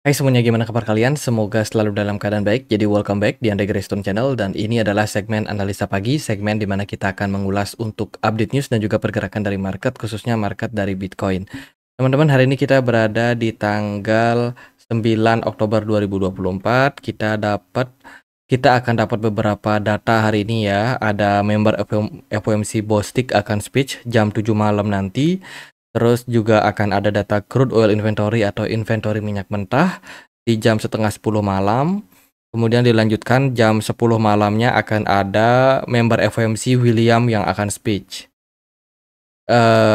Hai semuanya, gimana kabar kalian? Semoga selalu dalam keadaan baik. Jadi welcome back di Andre Graystone Channel, dan ini adalah segmen analisa pagi, segmen di mana kita akan mengulas untuk update news dan juga pergerakan dari market, khususnya market dari Bitcoin. Teman-teman, hari ini kita berada di tanggal 9 Oktober 2024. Kita akan dapat beberapa data hari ini ya. Ada member FOMC Bostic akan speech jam 7 malam nanti. Terus juga akan ada data crude oil inventory atau inventory minyak mentah di jam setengah 10 malam. Kemudian dilanjutkan jam 10 malamnya akan ada member FOMC William yang akan speech.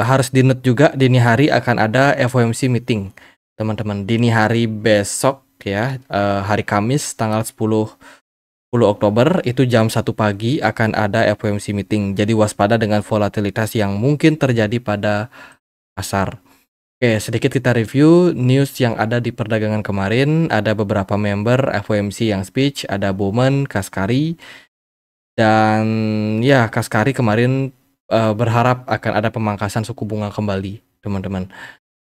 Harus di-note juga dini hari akan ada FOMC meeting, teman-teman. Dini hari besok ya, hari Kamis tanggal 10 Oktober itu jam 1 pagi akan ada FOMC meeting. Jadi waspada dengan volatilitas yang mungkin terjadi pada pasar. Oke, sedikit kita review news yang ada di perdagangan kemarin. Ada beberapa member FOMC yang speech, ada Bowman, Kaskari, dan ya Kaskari kemarin berharap akan ada pemangkasan suku bunga kembali, teman-teman,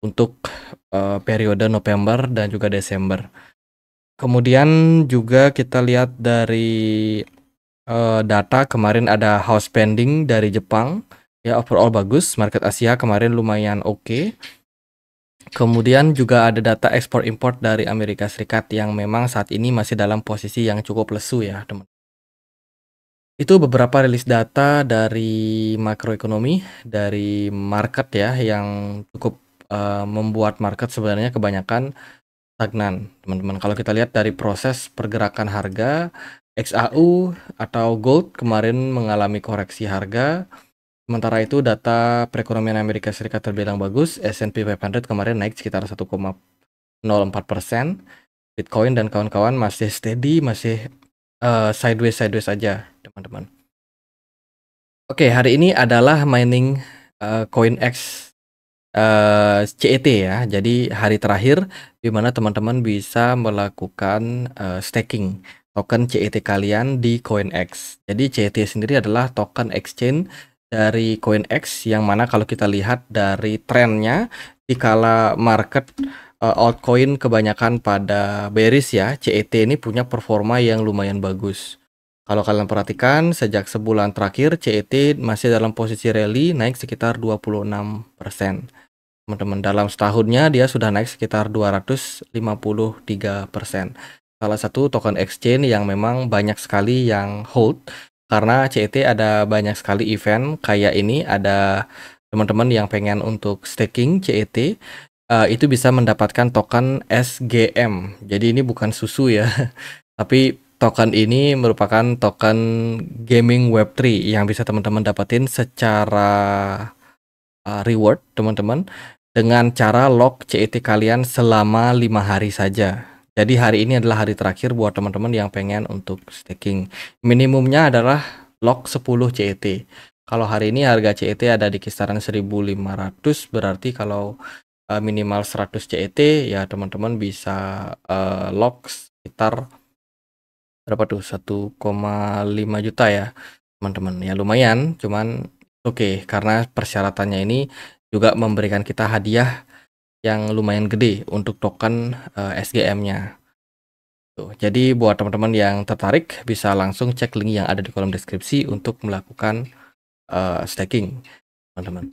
untuk periode November dan juga Desember. Kemudian juga kita lihat dari data kemarin ada house spending dari Jepang. Ya, overall bagus. Market Asia kemarin lumayan oke. Kemudian juga ada data ekspor import dari Amerika Serikat yang memang saat ini masih dalam posisi yang cukup lesu ya, teman. Itu beberapa rilis data dari makroekonomi, dari market ya, yang cukup membuat market sebenarnya kebanyakan stagnan, teman-teman. Kalau kita lihat dari proses pergerakan harga, XAU atau gold kemarin mengalami koreksi harga. Sementara itu data perekonomian Amerika Serikat terbilang bagus. S&P 500 kemarin naik sekitar 1,04%. Bitcoin dan kawan-kawan masih steady, masih sideways aja, teman-teman. Oke, hari ini adalah mining CoinEx CET ya. Jadi hari terakhir di mana teman-teman bisa melakukan staking token CET kalian di CoinEx. Jadi CET sendiri adalah token exchange dari CoinEx, yang mana kalau kita lihat dari trennya di kala market altcoin kebanyakan pada bearish ya, CET ini punya performa yang lumayan bagus. Kalau kalian perhatikan sejak sebulan terakhir CET masih dalam posisi rally, naik sekitar 26%. Teman-teman, dalam setahunnya dia sudah naik sekitar 253%. Salah satu token exchange yang memang banyak sekali yang hold, karena CET ada banyak sekali event kayak ini. Ada teman-teman yang pengen untuk staking CET, itu bisa mendapatkan token SGM. Jadi ini bukan susu ya, tapi token ini merupakan token gaming Web3 yang bisa teman-teman dapetin secara reward, teman-teman, dengan cara lock CET kalian selama 5 hari saja. Jadi hari ini adalah hari terakhir buat teman-teman yang pengen untuk staking. Minimumnya adalah lock 10 CET. Kalau hari ini harga CET ada di kisaran 1.500, berarti kalau minimal 100 CET ya teman-teman bisa lock sekitar berapa tuh, 1,5 juta ya teman-teman. Ya lumayan, cuman oke, karena persyaratannya ini juga memberikan kita hadiah yang lumayan gede untuk token SGM-nya. Tuh, jadi buat teman-teman yang tertarik bisa langsung cek link yang ada di kolom deskripsi untuk melakukan staking, teman-teman.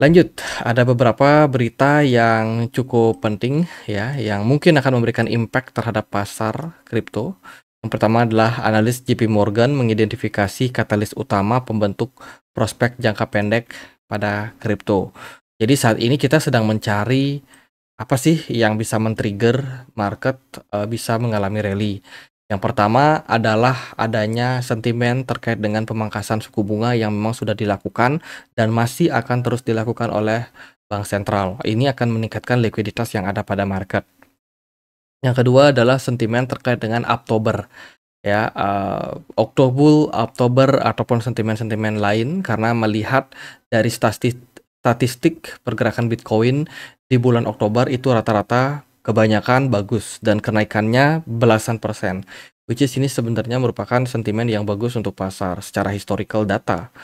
Lanjut, ada beberapa berita yang cukup penting ya, yang mungkin akan memberikan impact terhadap pasar kripto. Yang pertama adalah analis JP Morgan mengidentifikasi katalis utama pembentuk prospek jangka pendek pada kripto. Jadi saat ini kita sedang mencari apa sih yang bisa men-trigger market bisa mengalami rally. Yang pertama adalah adanya sentimen terkait dengan pemangkasan suku bunga yang memang sudah dilakukan dan masih akan terus dilakukan oleh bank sentral. Ini akan meningkatkan likuiditas yang ada pada market. Yang kedua adalah sentimen terkait dengan Oktober. Ya, Oktober ataupun sentimen-sentimen lain, karena melihat dari statistik pergerakan Bitcoin di bulan Oktober itu rata-rata kebanyakan bagus dan kenaikannya belasan persen, which is ini sebenarnya merupakan sentimen yang bagus untuk pasar secara historical data.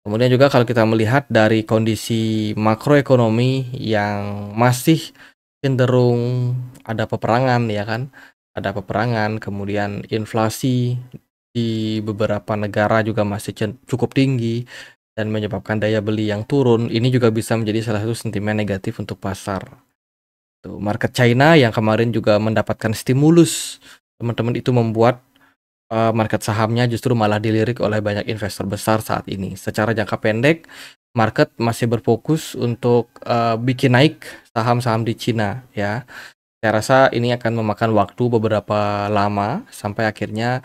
Kemudian juga kalau kita melihat dari kondisi makroekonomi yang masih cenderung ada peperangan ya kan, ada peperangan, kemudian inflasi di beberapa negara juga masih cukup tinggi dan menyebabkan daya beli yang turun. Ini juga bisa menjadi salah satu sentimen negatif untuk pasar. Tuh, market China yang kemarin juga mendapatkan stimulus, teman-teman, itu membuat market sahamnya justru malah dilirik oleh banyak investor besar saat ini. Secara jangka pendek, market masih berfokus untuk bikin naik saham-saham di Cina ya. Saya rasa ini akan memakan waktu beberapa lama sampai akhirnya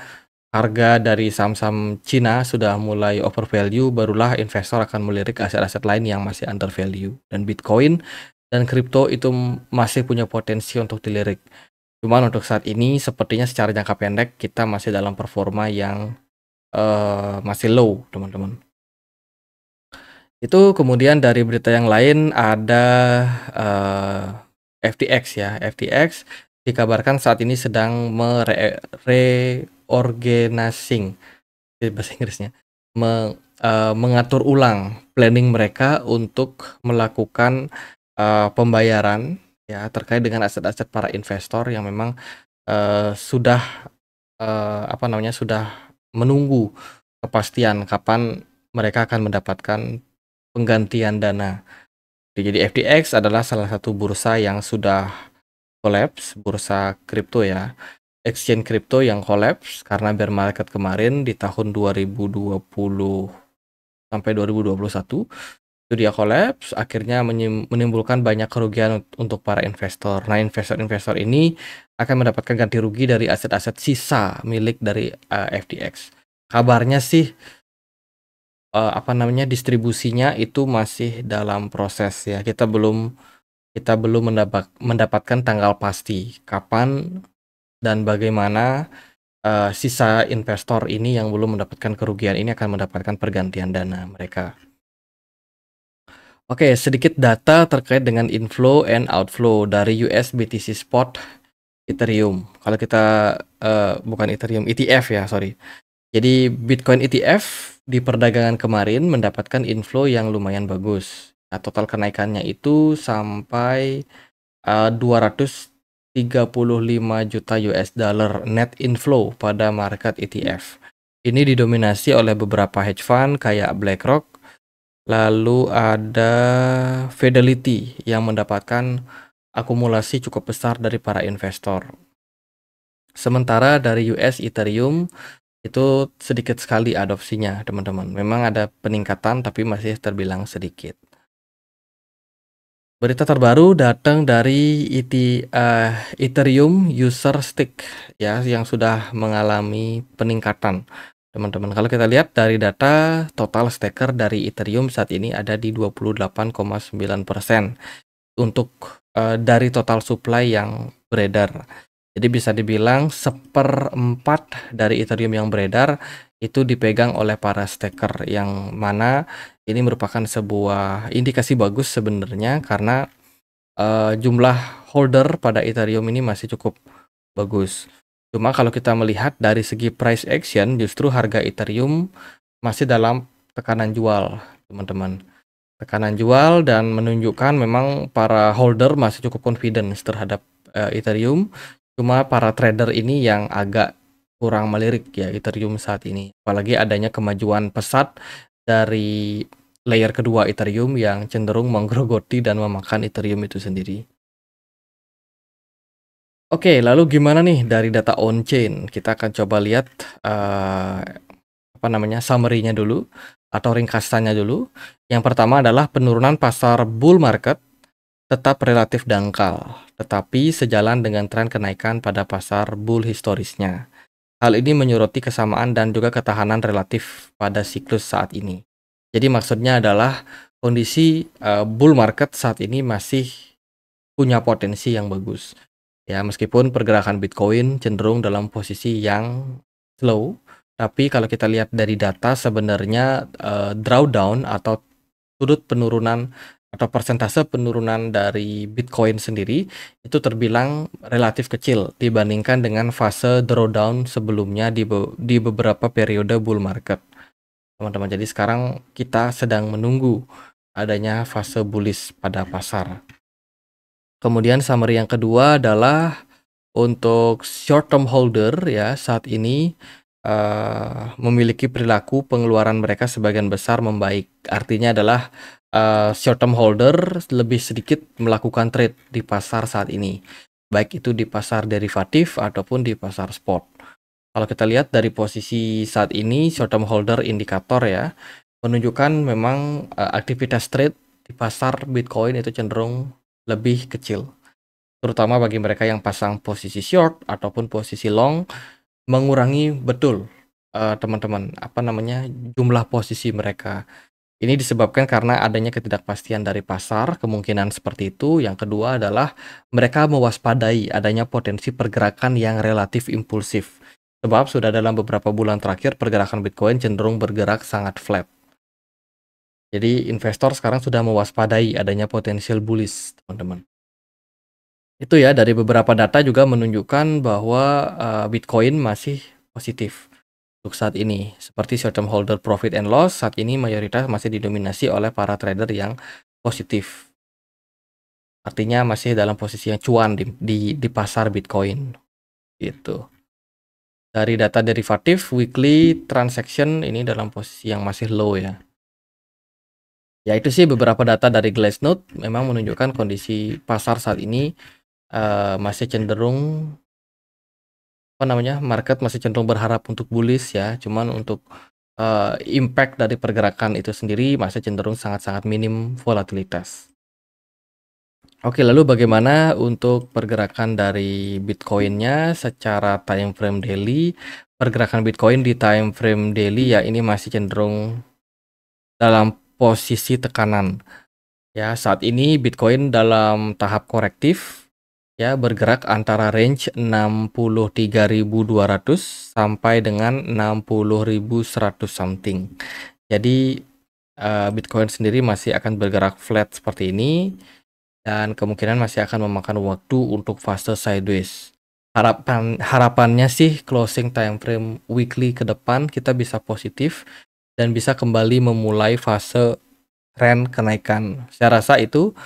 harga dari saham-saham Cina sudah mulai overvalue, barulah investor akan melirik aset-aset lain yang masih under value. Dan Bitcoin dan kripto itu masih punya potensi untuk dilirik. Cuman untuk saat ini sepertinya secara jangka pendek kita masih dalam performa yang masih low, teman-teman. Itu kemudian dari berita yang lain ada FTX ya. FTX dikabarkan saat ini sedang reorganizing, bahasa Inggrisnya, mengatur ulang planning mereka untuk melakukan pembayaran ya terkait dengan aset-aset para investor yang memang sudah sudah menunggu kepastian kapan mereka akan mendapatkan penggantian dana. Jadi FTX adalah salah satu bursa yang sudah collapse, bursa kripto ya. Exchange kripto yang collapse karena bear market kemarin di tahun 2020 sampai 2021. Itu dia collapse, akhirnya menimbulkan banyak kerugian untuk para investor. Nah, investor-investor ini akan mendapatkan ganti rugi dari aset-aset sisa milik dari FTX. Kabarnya sih distribusinya itu masih dalam proses ya. Kita belum mendapatkan tanggal pasti kapan dan bagaimana sisa investor ini yang belum mendapatkan kerugian ini akan mendapatkan pergantian dana mereka. Oke, sedikit data terkait dengan inflow and outflow dari US BTC Spot Ethereum. Kalau kita bukan Ethereum, ETF ya, sorry. Jadi Bitcoin ETF di perdagangan kemarin mendapatkan inflow yang lumayan bagus. Nah, total kenaikannya itu sampai 235 juta US dollar net inflow pada market ETF. Ini didominasi oleh beberapa hedge fund kayak BlackRock, lalu ada Fidelity yang mendapatkan akumulasi cukup besar dari para investor. Sementara dari US Ethereum itu sedikit sekali adopsinya, teman-teman. Memang ada peningkatan tapi masih terbilang sedikit. Berita terbaru datang dari Ethereum user stake ya yang sudah mengalami peningkatan. Teman-teman, kalau kita lihat dari data total staker dari Ethereum saat ini ada di 28,9% untuk dari total supply yang beredar. Jadi bisa dibilang 1/4 dari Ethereum yang beredar itu dipegang oleh para staker, yang mana ini merupakan sebuah indikasi bagus sebenarnya karena jumlah holder pada Ethereum ini masih cukup bagus. Cuma kalau kita melihat dari segi price action, justru harga Ethereum masih dalam tekanan jual, teman-teman. Tekanan jual dan menunjukkan memang para holder masih cukup confidence terhadap Ethereum. Cuma para trader ini yang agak kurang melirik ya Ethereum saat ini. Apalagi adanya kemajuan pesat dari layer kedua Ethereum yang cenderung menggerogoti dan memakan Ethereum itu sendiri. Oke, lalu gimana nih dari data on-chain? Kita akan coba lihat summary-nya dulu atau ringkasannya dulu. Yang pertama adalah penurunan pasar bull market tetap relatif dangkal, tetapi sejalan dengan tren kenaikan pada pasar bull historisnya. Hal ini menyoroti kesamaan dan juga ketahanan relatif pada siklus saat ini. Jadi maksudnya adalah kondisi bull market saat ini masih punya potensi yang bagus. Ya, meskipun pergerakan Bitcoin cenderung dalam posisi yang slow, tapi kalau kita lihat dari data sebenarnya drawdown atau sudut penurunan atau persentase penurunan dari Bitcoin sendiri itu terbilang relatif kecil dibandingkan dengan fase drawdown sebelumnya di beberapa periode bull market, teman-teman. Jadi sekarang kita sedang menunggu adanya fase bullish pada pasar. Kemudian summary yang kedua adalah untuk short term holder ya, saat ini memiliki perilaku pengeluaran mereka sebagian besar membaik. Artinya adalah short term holder lebih sedikit melakukan trade di pasar saat ini, baik itu di pasar derivatif ataupun di pasar spot. Kalau kita lihat dari posisi saat ini, short term holder indikator ya, menunjukkan memang aktivitas trade di pasar Bitcoin itu cenderung lebih kecil. Terutama bagi mereka yang pasang posisi short ataupun posisi long, mengurangi betul teman-teman jumlah posisi mereka. Ini disebabkan karena adanya ketidakpastian dari pasar, kemungkinan seperti itu. Yang kedua adalah mereka mewaspadai adanya potensi pergerakan yang relatif impulsif. Sebab sudah dalam beberapa bulan terakhir pergerakan Bitcoin cenderung bergerak sangat flat. Jadi investor sekarang sudah mewaspadai adanya potensial bullish, teman-teman. Itu ya, dari beberapa data juga menunjukkan bahwa Bitcoin masih positif untuk saat ini. Seperti short term holder profit and loss, saat ini mayoritas masih didominasi oleh para trader yang positif. Artinya masih dalam posisi yang cuan di pasar Bitcoin. Gitu. Dari data derivatif, weekly transaction ini dalam posisi yang masih low ya. Ya itu sih beberapa data dari Glassnode memang menunjukkan kondisi pasar saat ini masih cenderung market masih cenderung berharap untuk bullish ya, cuman untuk impact dari pergerakan itu sendiri masih cenderung sangat-sangat minim volatilitas. Oke, lalu bagaimana untuk pergerakan dari Bitcoin-nya secara time frame daily? Pergerakan Bitcoin di time frame daily ya ini masih cenderung dalam posisi tekanan. Ya, saat ini Bitcoin dalam tahap korektif ya, bergerak antara range 63.200 sampai dengan 60.100 something. Jadi Bitcoin sendiri masih akan bergerak flat seperti ini dan kemungkinan masih akan memakan waktu untuk fase sideways. Harapannya sih closing time frame weekly ke depan kita bisa positif dan bisa kembali memulai fase tren kenaikan. Saya rasa itu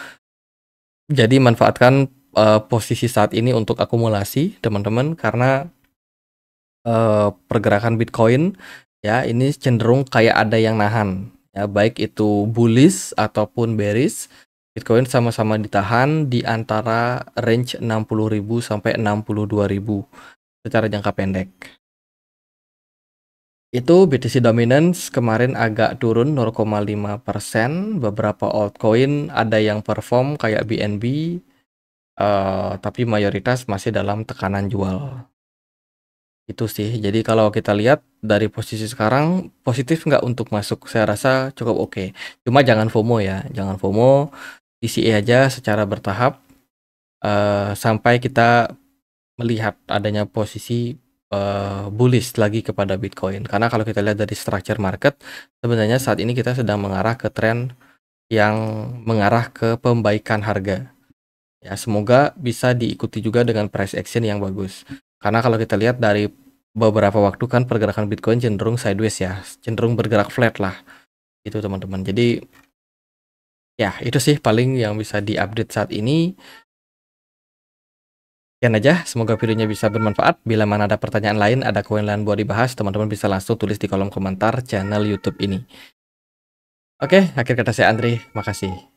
jadi manfaatkan posisi saat ini untuk akumulasi teman-teman, karena pergerakan Bitcoin ya ini cenderung kayak ada yang nahan ya, baik itu bullish ataupun bearish. Bitcoin sama-sama ditahan di antara range 60.000 sampai 62.000 secara jangka pendek. Itu BTC Dominance kemarin agak turun 0,5%. Beberapa altcoin ada yang perform kayak BNB, tapi mayoritas masih dalam tekanan jual. Itu sih. Jadi kalau kita lihat dari posisi sekarang positif nggak untuk masuk? Saya rasa cukup oke. Cuma jangan FOMO ya, jangan FOMO. DCA aja secara bertahap sampai kita melihat adanya posisi bullish lagi kepada Bitcoin. Karena kalau kita lihat dari structure market, sebenarnya saat ini kita sedang mengarah ke tren yang mengarah ke pembaikan harga. Ya, semoga bisa diikuti juga dengan price action yang bagus. Karena kalau kita lihat dari beberapa waktu kan pergerakan Bitcoin cenderung sideways ya, cenderung bergerak flat lah. Itu teman-teman. Jadi ya itu sih paling yang bisa diupdate saat ini. Sekian aja, semoga videonya bisa bermanfaat. Bila mana ada pertanyaan lain, ada koin lain buat dibahas, teman-teman bisa langsung tulis di kolom komentar channel YouTube ini. Oke, akhir kata saya Andri, makasih.